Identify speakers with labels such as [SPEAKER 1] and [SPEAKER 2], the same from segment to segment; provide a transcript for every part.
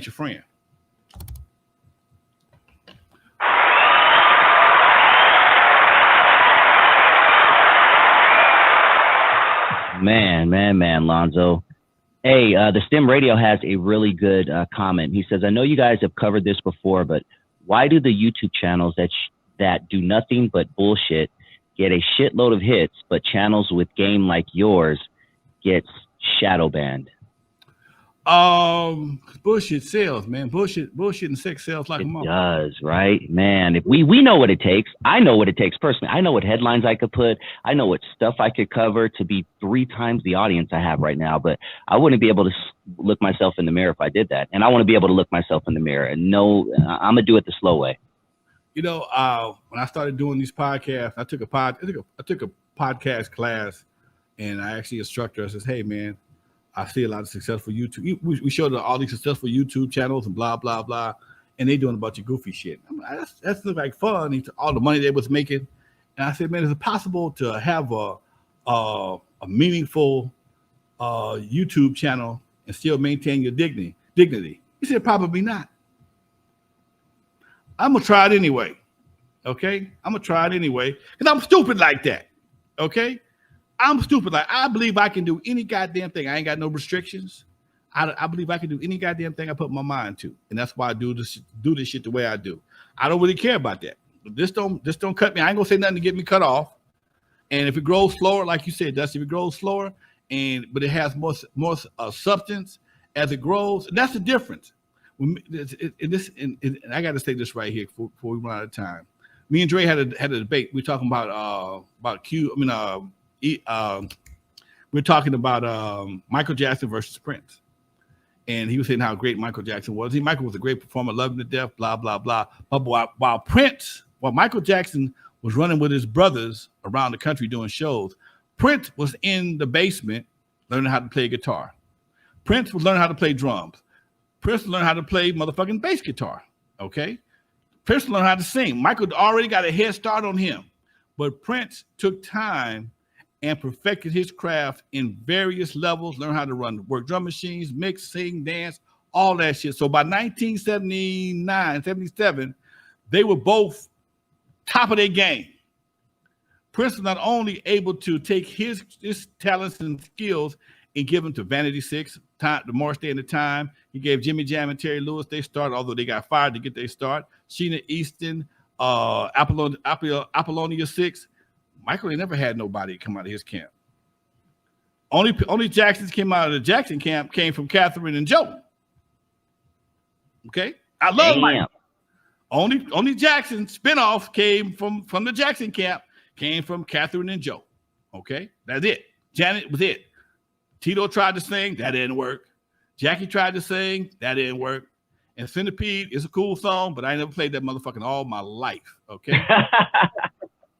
[SPEAKER 1] your friend.
[SPEAKER 2] Man, Lonzo. Hey, the STEM Radio has a really good comment. He says, I know you guys have covered this before, but why do the YouTube channels that do nothing but bullshit get a shitload of hits, but channels with game like yours gets shadow banned?
[SPEAKER 1] Bullshit sells, man. Bullshit and sex sells like a mother.
[SPEAKER 2] It does, right? Man, if we know what it takes. I know what it takes personally. I know what headlines I could put. I know what stuff I could cover to be 3 times the audience I have right now, but I wouldn't be able to look myself in the mirror if I did that. And I want to be able to look myself in the mirror and know I'm going to do it the slow way.
[SPEAKER 1] You know, when I started doing these podcasts, I took a podcast class, and I actually instructor. I says, hey, man, I see a lot of successful YouTube. We showed all these successful YouTube channels and blah, blah, blah. And they doing a bunch of goofy shit. I'm like, that's look like fun. All the money they was making. And I said, man, is it possible to have a meaningful YouTube channel and still maintain your dignity? He said, probably not. I'm going to try it anyway. Okay? I'm going to try it anyway. Because I'm stupid like that. Okay? I'm stupid. Like, I believe I can do any goddamn thing. I ain't got no restrictions. I believe I can do any goddamn thing I put my mind to. And that's why I do this shit the way I do. I don't really care about that. This don't cut me. I ain't gonna say nothing to get me cut off. And if it grows slower, like you said, Dusty, if it grows slower, but it has more substance as it grows, and that's the difference. And I got to say this right here before we run out of time. Me and Dre had a debate. We're talking about we're talking about Michael Jackson versus Prince. And he was saying how great Michael Jackson was. Michael was a great performer, loved him to death, blah, blah, blah. But while Michael Jackson was running with his brothers around the country doing shows, Prince was in the basement learning how to play guitar. Prince was learning how to play drums. Prince learned how to play motherfucking bass guitar, okay? Prince learned how to sing. Michael already got a head start on him. But Prince took time and perfected his craft in various levels, learned how to work drum machines, mix, sing, dance, all that shit. So by 1979, 77, they were both top of their game. Prince was not only able to take his talents and skills and give them to Vanity Six, the Morris Day and the Time. He gave Jimmy Jam and Terry Lewis their start, although they got fired to get their start. Sheena Easton, Apollonia 6. Michael ain't never had nobody come out of his camp. Only Jacksons came out of the Jackson camp came from Catherine and Joe. Okay, I love Michael. Only Jackson spinoff came from the Jackson camp, came from Catherine and Joe. Okay, that's it. Janet was it. Tito tried to sing, that didn't work. Jackie tried to sing, that didn't work. And Centipede is a cool song, but I never played that motherfucking all my life. Okay.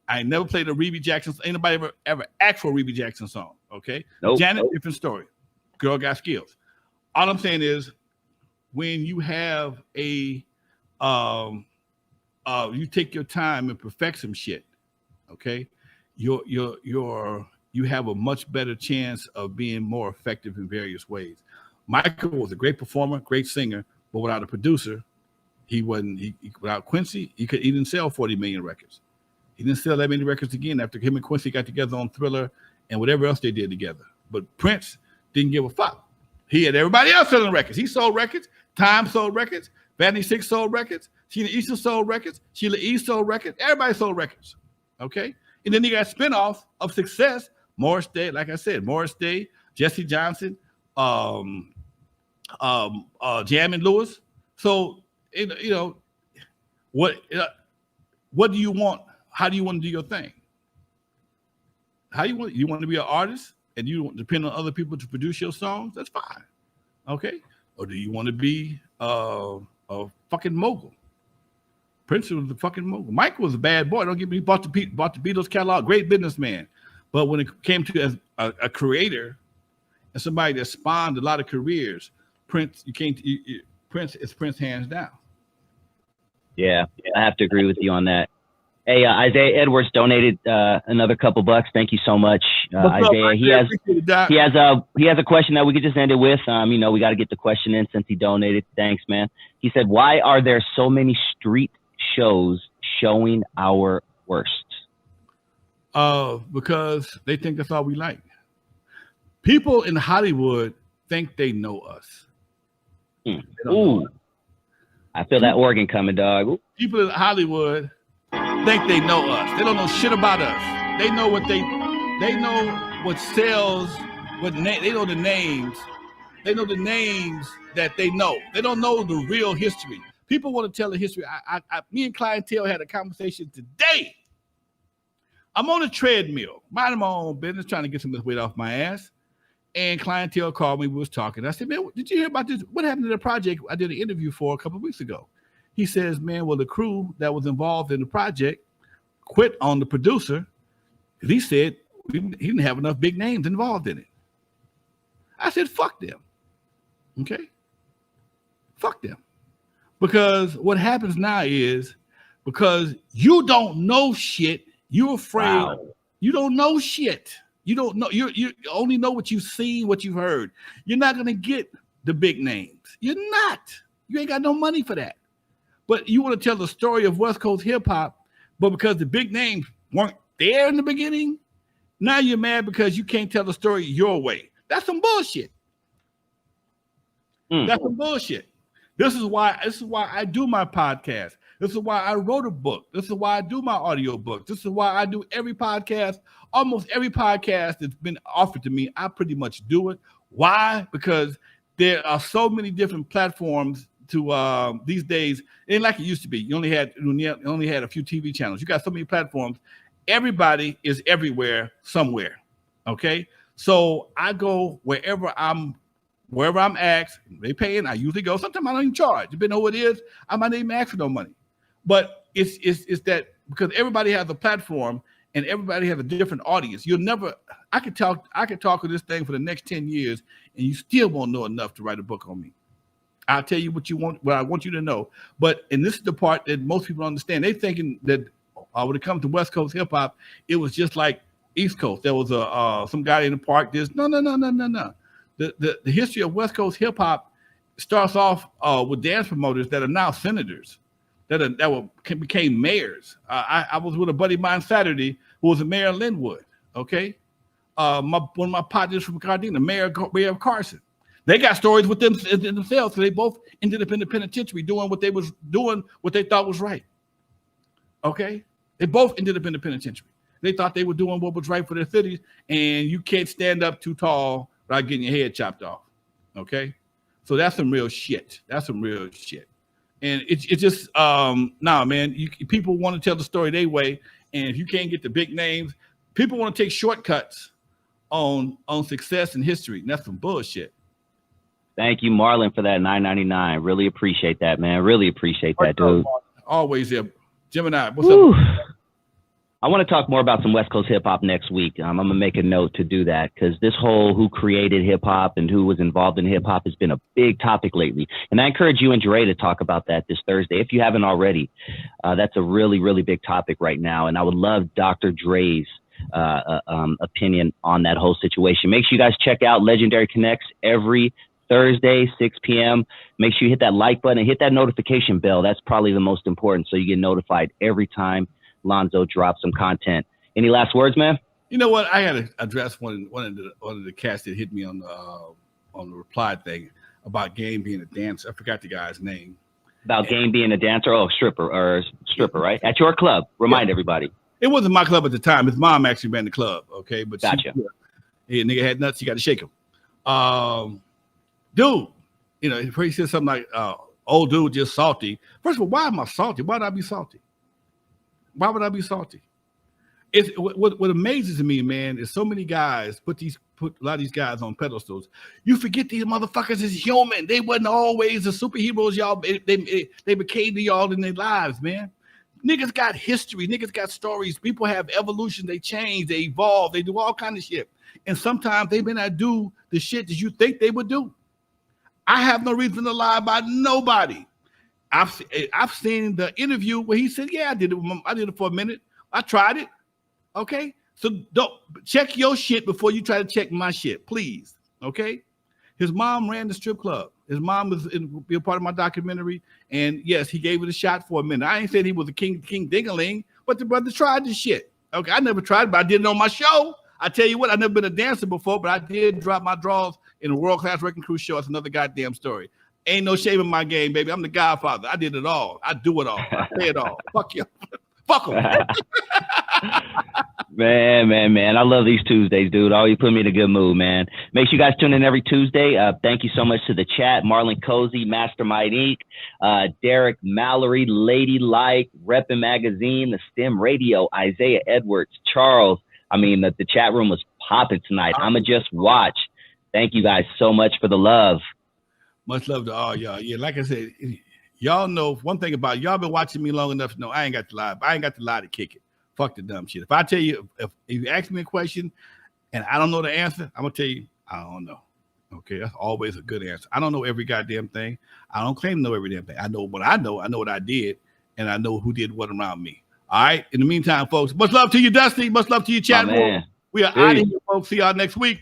[SPEAKER 1] I never played a Rebe Jackson. Ain't nobody ever asked for a Rebe Jackson song. Okay.
[SPEAKER 2] Nope.
[SPEAKER 1] Janet, different story. Girl got skills. All I'm saying is when you have you take your time and perfect some shit, okay, you have a much better chance of being more effective in various ways. Michael was a great performer, great singer, but without a producer, without Quincy, he didn't sell 40 million records. He didn't sell that many records again after him and Quincy got together on Thriller and whatever else they did together. But Prince didn't give a fuck. He had everybody else selling records. He sold records. Time sold records. Vanity Six sold records. Sheena Easton sold records. Sheila E. sold records. Everybody sold records. Okay? And then you got spinoff of success. Morris Day, like I said, Morris Day, Jesse Johnson, Jam and Lewis. So, what do you want? How do you want to do your thing? You want to be an artist and you depend on other people to produce your songs? That's fine. Okay. Or do you want to be a fucking mogul? Prince was the fucking mogul. Michael was a bad boy. Don't get me. He bought the Beatles catalog. Great businessman. But when it came to as a creator and somebody that spawned a lot of careers, Prince is Prince hands down.
[SPEAKER 2] Yeah, I have to agree with you on that. Hey, Isaiah Edwards donated another couple bucks. Thank you so much, Isaiah. He has a question that we could just end it with. You know, we got to get the question in since he donated. Thanks, man. He said, "Why are there so many street shows showing our worst?"
[SPEAKER 1] Because they think that's all we like. People in Hollywood think they know us.
[SPEAKER 2] Ooh, I feel that organ coming, dog. Ooh.
[SPEAKER 1] People in Hollywood think they know us. They don't know shit about us. They know what they know what sells, they know the names. They know the names that they know. They don't know the real history. People want to tell the history. Me and clientele had a conversation today. I'm on a treadmill, minding my own business, trying to get some of this weight off my ass. And clientele called me. We was talking. I said, "Man, did you hear about this? What happened to the project I did an interview for a couple of weeks ago?" He says, "Man, well, the crew that was involved in the project quit on the producer because he said he didn't have enough big names involved in it." I said, "Fuck them." Okay? Fuck them. Because what happens now is because you don't know shit, you're afraid. Wow. You don't know shit. You don't know. You only know what you've seen, what you've heard. You're not going to get the big names. You're not. You ain't got no money for that. But you want to tell the story of West Coast hip hop, but because the big names weren't there in the beginning, now you're mad because you can't tell the story your way. That's some bullshit. That's some bullshit. This is why I do my podcast. This is why I wrote a book. This is why I do my audio book. This is why I do every podcast. Almost every podcast that's been offered to me, I pretty much do it. Why? Because there are so many different platforms to these days. It ain't like it used to be. You only had a few TV channels. You got so many platforms. Everybody is everywhere, somewhere. Okay, so I go wherever I'm asked. They paying. I usually go. Sometimes I don't even charge. Depending on who it is, I might not even ask for no money. But it's that because everybody has a platform and everybody has a different audience. You'll never. I could talk with this thing for the next 10 years, and you still won't know enough to write a book on me. I'll tell you what I want you to know. And this is the part that most people don't understand. They're thinking that when it comes to West Coast hip hop, it was just like East Coast. There was some guy in the park. No. The history of West Coast hip hop starts off with dance promoters that are now senators, that became mayors. I was with a buddy of mine Saturday who was a mayor of Linwood. Okay, one of my partners from Gardena, mayor of Carson. They got stories with them themselves, so they both ended up in the penitentiary doing what they thought was right. Okay, they both ended up in the penitentiary. They thought they were doing what was right for their cities, and you can't stand up too tall without getting your head chopped off. Okay, so that's some real shit. And it's just man. People want to tell the story their way, and if you can't get the big names, people want to take shortcuts on success and history. And that's some bullshit.
[SPEAKER 2] Thank you, Marlon, for that $9.99. Really appreciate that, man. Really appreciate that, dude.
[SPEAKER 1] Always there. Gemini, what's up?
[SPEAKER 2] I want to talk more about some West Coast hip hop next week. I'm going to make a note to do that because this whole who created hip hop and who was involved in hip hop has been a big topic lately. And I encourage you and Dre to talk about that this Thursday if you haven't already. That's a really, really big topic right now. And I would love Dr. Dre's opinion on that whole situation. Make sure you guys check out Legendary Connects every Thursday, 6 p.m. Make sure you hit that like button and hit that notification bell. That's probably the most important, so you get notified every time Lonzo drops some content. Any last words, man?
[SPEAKER 1] You know what? I got to address one of the cats that hit me on the reply thing about Game being a dancer. I forgot the guy's name.
[SPEAKER 2] About Game being a dancer? Oh, stripper, right? At your club. Remind everybody.
[SPEAKER 1] It wasn't my club at the time. His mom actually ran the club, okay? But
[SPEAKER 2] gotcha.
[SPEAKER 1] Nigga had nuts. You got to shake him. Dude, he said something like, old dude just salty. First of all, why am I salty? Why would I be salty? Why would I be salty? It's what amazes me, man, is so many guys put a lot of these guys on pedestals. You forget these motherfuckers is human. They wasn't always the superheroes y'all. They became to y'all in their lives, man. Niggas got history. Niggas got stories. People have evolution. They change. They evolve. They do all kind of shit. And sometimes they may not do the shit that you think they would do. I have no reason to lie about nobody. I've seen the interview where he said, "Yeah, I did it for a minute. I tried it." Okay, so don't check your shit before you try to check my shit, please. Okay, his mom ran the strip club. His mom was be a part of my documentary, and yes, he gave it a shot for a minute. I ain't said he was a king dingaling, but the brother tried this shit. Okay, I never tried it, but I did it on my show. I tell you what, I've never been a dancer before, but I did drop my draws in a world-class wrecking crew show. It's another goddamn story. Ain't no shame in my game, baby. I'm the Godfather. I did it all. I do it all. I say it all. Fuck you. Fuck them.
[SPEAKER 2] Man. I love these Tuesdays, dude. Oh, you put me in a good mood, man. Make sure you guys tune in every Tuesday. Thank you so much to the chat. Marlon Cozy, Mastermind Inc., Derek Mallory, Ladylike, Reppin' Magazine, the STEM Radio, Isaiah Edwards, Charles. I mean, the chat room was popping tonight. I'ma just watch. Thank you guys so much for the love.
[SPEAKER 1] Much love to all y'all. Yeah, like I said, y'all know one thing about it. Y'all been watching me long enough to know I ain't got to lie. I ain't got to lie to kick it. Fuck the dumb shit. If I tell you, if you ask me a question and I don't know the answer, I'm gonna tell you I don't know. Okay, that's always a good answer. I don't know every goddamn thing. I don't claim to know every damn thing. I know what I know. I know what I did, and I know who did what around me. All right. In the meantime, folks, much love to you, Dusty. Much love to you, chat room. We are out of here, folks. See y'all next week.